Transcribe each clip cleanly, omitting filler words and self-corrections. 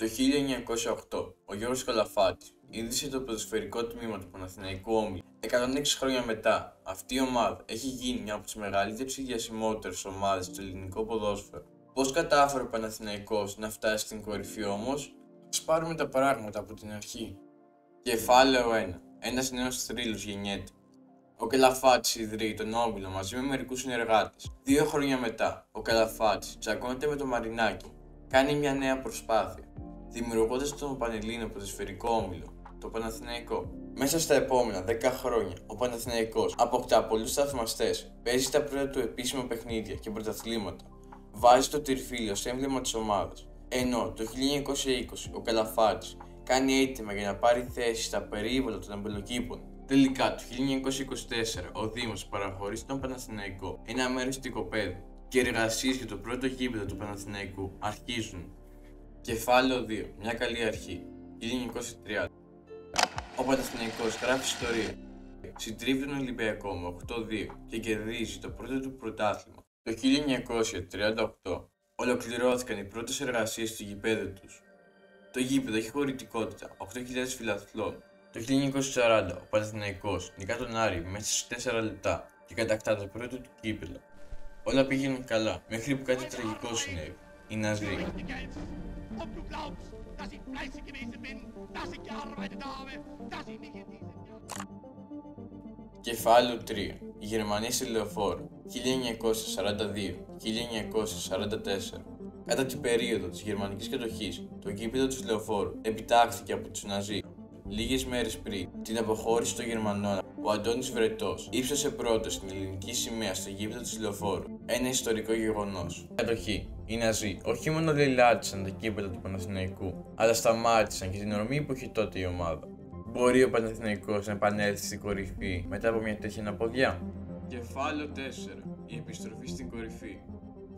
Το 1908, ο Γιώργος Καλαφάτης ίδρυσε το ποδοσφαιρικό τμήμα του Παναθηναϊκού Όμιλου. 106 χρόνια μετά, αυτή η ομάδα έχει γίνει μια από τις μεγαλύτερες και διασημότερες ομάδες στο ελληνικό ποδόσφαιρο. Πώς κατάφερε ο Παναθηναϊκός να φτάσει στην κορυφή όμως? Ας πάρουμε τα πράγματα από την αρχή. Κεφάλαιο 1. Ένας νέος θρύλος γεννιέται. Ο Καλαφάτης ιδρύει τον Όμιλο μαζί με μερικούς συνεργάτες. 2 χρόνια μετά, ο Καλαφάτης τσακώνεται με τον Μαρινάκη. Κάνει μια νέα προσπάθεια, δημιουργώντας τον Πανελλήνιο Ποδοσφαιρικό Όμιλο, το Παναθηναϊκό. Μέσα στα επόμενα 10 χρόνια, ο Παναθηναϊκός αποκτά πολλούς θαυμαστές, παίζει τα πρώτα του επίσημα παιχνίδια και πρωταθλήματα, βάζει το τριφύλιο ως έμβλημα της ομάδας. Ενώ το 1920 ο Καλαφάτης κάνει αίτημα για να πάρει θέση στα περίβολα των αμπελοκήπων. Τελικά, το 1924 ο Δήμος παραχωρεί στον Παναθηναϊκό ένα μέρος του οικοπαίδου και οι εργασίες για το πρώτο γήπεδο του Παναθηναϊκού αρχίζουν. Κεφάλαιο 2. Μια καλή αρχή. 1930. Ο Παναθηναϊκός γράφει ιστορία. Συντρίβει τον Ολυμπιακό με 8-2 και κερδίζει το πρώτο του πρωτάθλημα. Το 1938 ολοκληρώθηκαν οι πρώτες εργασίες του γηπέδου τους. Το γήπεδο έχει χωρητικότητα 8.000 φιλαθλών. Το 1940 ο Παναθηναϊκός νικά τον Άρη μέσα στις 4 λεπτά και κατακτά το πρώτο του κύπελλο. Όλα πήγαιναν καλά, μέχρι που κάτι τραγικό συνέβη. Οι Ναζί. Κεφάλαιο 3. Οι Γερμανοί στη Λεωφόρο 1942-1944. Κατά την περίοδο της γερμανικής κατοχής, το γήπεδο της Λεωφόρου επιτάχθηκε από τους Ναζί. Λίγες μέρες πριν την αποχώρηση των Γερμανών, ο Αντώνης Βρετός ύψωσε πρώτος την ελληνική σημαία στο γήπεδο της Λεωφόρου. Ένα ιστορικό γεγονός. Κατοχή. Οι Ναζί όχι μόνο λαιλάτισαν το γήπεδο του Παναθηναϊκού, αλλά σταμάτησαν και την ορμή που είχε τότε η ομάδα. Μπορεί ο Παναθηναϊκός να επανέλθει στην κορυφή μετά από μια τέτοια αναποδιά? Κεφάλαιο 4. Η επιστροφή στην κορυφή.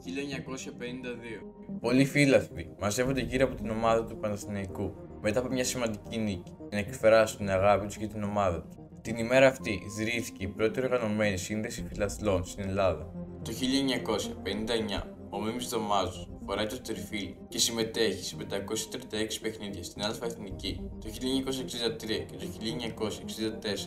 1952. Πολλοί φίλαθλοι μαζεύονται γύρω από την ομάδα του Παναθηναϊκού μετά από μια σημαντική νίκη να εκφράσουν την αγάπη τους για την ομάδα του. Την ημέρα αυτή ιδρύθηκε η πρώτη οργανωμένη σύνδεση φιλαθλών στην Ελλάδα. Το 1959 ο Μίμης Δωμάζος φοράει το τριφύλι και συμμετέχει σε 536 παιχνίδια στην Α' Εθνική. Το 1963 και το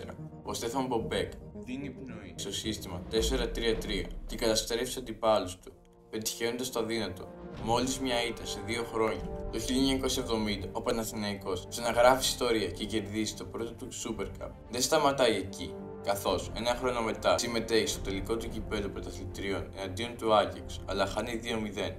1964 ο Στέφαν Μπομπέκ δίνει πνοή στο σύστημα 4-3-3 και καταστρέφει τους αντιπάλους του, πετυχαίνοντας το αδύνατο. Μόλις μια ήττα σε 2 χρόνια. Το 1970 ο Παναθηναϊκός ξαναγράφει ιστορία και κερδίζει το πρώτο του Super Cup. Δεν σταματάει εκεί, καθώς ένα χρόνο μετά συμμετέχει στο τελικό του κυπέλλου πρωταθλητριών εναντίον του Άγιαξ, αλλά χάνει 2-0.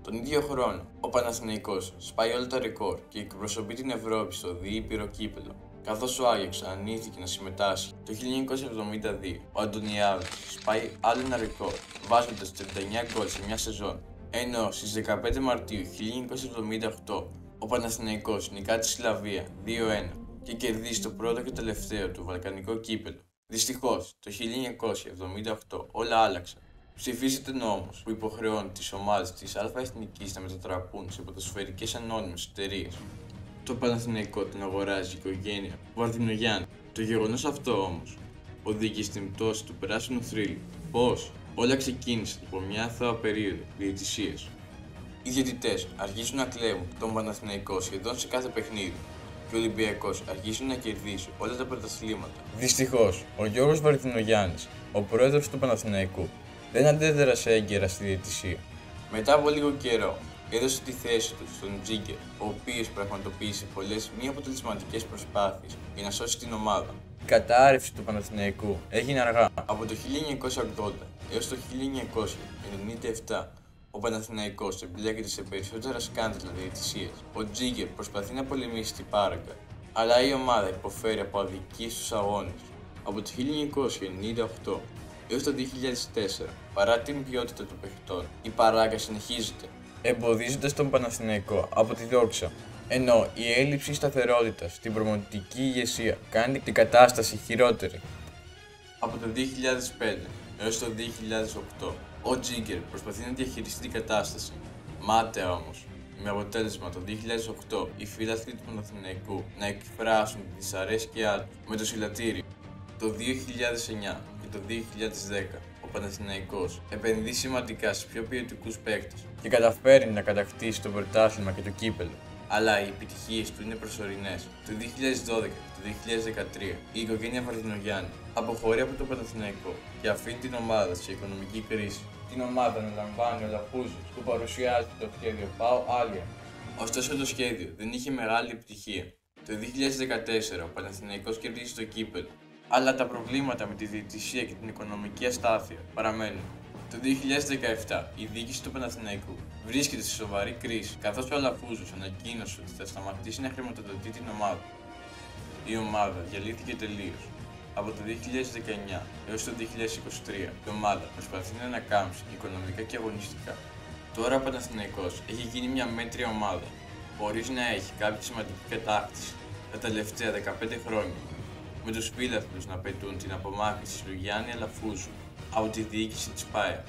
Τον ίδιο χρόνο, ο Παναθηναϊκός σπάει όλα τα ρεκόρ και εκπροσωπεί την Ευρώπη στο διήπειρο κύπελλο, καθώς ο Άγιαξ αρνήθηκε να συμμετάσχει. Το 1972 ο Αντωνιάδης σπάει άλλο ένα ρεκόρ, βάζοντας 39 γκολ σε μια σεζόν. Ενώ στις 15 Μαρτίου 1978 ο Παναθηναϊκός νικά τη Σλαβία 2-1 και κερδίζει το πρώτο και τελευταίο του βαλκανικό κύπελλο. Δυστυχώς, το 1978 όλα άλλαξαν. Ψηφίζεται νόμος που υποχρεώνει τις ομάδες της Α' Εθνικής να μετατραπούν σε ποδοσφαιρικές ανώνυμες εταιρείες. Το Παναθηναϊκό την αγοράζει η οικογένεια Βαρδινογιάννη. Το γεγονός αυτό όμως οδηγεί στην πτώση του πράσινου θρύλου. Πώς? Όλα ξεκίνησαν από μια αθώα περίοδο διαιτησίας. Οι διαιτητές αρχίζουν να κλέβουν τον Παναθηναϊκό σχεδόν σε κάθε παιχνίδι και ο Ολυμπιακός αρχίζει να κερδίσει όλα τα πρωταθλήματα. Δυστυχώς, ο Γιώργος Βαρδινογιάννης, ο πρόεδρος του Παναθηναϊκού, δεν αντέδρασε έγκαιρα στη διαιτησία. Μετά από λίγο καιρό, έδωσε τη θέση του στον Τζίγκερ, ο οποίος πραγματοποίησε πολλές μη αποτελεσματικές προσπάθειες για να σώσει την ομάδα. Η κατάρρευση του Παναθηναϊκού έγινε αργά. Από το 1980 έως το 1997, ο Παναθηναϊκός εμπλέκεται σε περισσότερα σκάνδαλα διαιτησίας. Ο Τζίγκερ προσπαθεί να πολεμήσει την Πάραγκα, αλλά η ομάδα υποφέρει από αδικίες στους αγώνες. Από το 1998 έως το 2004, παρά την ποιότητα των παιχτών, η Παράγκα συνεχίζεται, εμποδίζοντας τον Παναθηναϊκό από τη δόξα. Ενώ η έλλειψη σταθερότητας στην προμονητική ηγεσία κάνει την κατάσταση χειρότερη. Από το 2005 έως το 2008, ο Τζίγκερ προσπαθεί να διαχειριστεί την κατάσταση. Μάταια όμως, με αποτέλεσμα το 2008 οι φίλαθλοι του Παναθηναϊκού να εκφράσουν τη δυσαρέσκειά τους με το συλλατήριο. Το 2009 και το 2010 ο Παναθηναϊκός επενδύει σημαντικά σε πιο ποιοτικούς παίκτες και καταφέρει να κατακτήσει το πρωτάθλημα και το κύπελλο. αλλά οι επιτυχίες του είναι προσωρινές. Το 2012 και το 2013 η οικογένεια Βαρδινογιάννη αποχωρεί από το Παναθηναϊκό και αφήνει την ομάδα σε οικονομική κρίση. Την ομάδα αναλαμβάνει ο Λαφούζος που παρουσιάζει το σχέδιο ΠΑΟ Άλια. Ωστόσο το σχέδιο δεν είχε μεγάλη επιτυχία. Το 2014 ο Παναθηναϊκός κερδίζει το κύπελλο, αλλά τα προβλήματα με τη διαιτησία και την οικονομική αστάθεια παραμένουν. Το 2017 η διοίκηση του Παναθηναϊκού βρίσκεται σε σοβαρή κρίση, καθώς ο Αλαφούζος ανακοίνωσε ότι θα σταματήσει να χρηματοδοτεί την ομάδα. Η ομάδα διαλύθηκε τελείως. Από το 2019 έως το 2023 η ομάδα προσπαθεί να ανακάμψει οικονομικά και αγωνιστικά. Τώρα ο Παναθηναϊκός έχει γίνει μια μέτρια ομάδα, χωρίς να έχει κάποια σημαντική κατάκτηση τα τελευταία 15 χρόνια, με τους πύλαθλους να απαιτούν την απομάκρυνση του Γιάννη Αλαφούζου από τη διοίκηση της ΠΑΕ.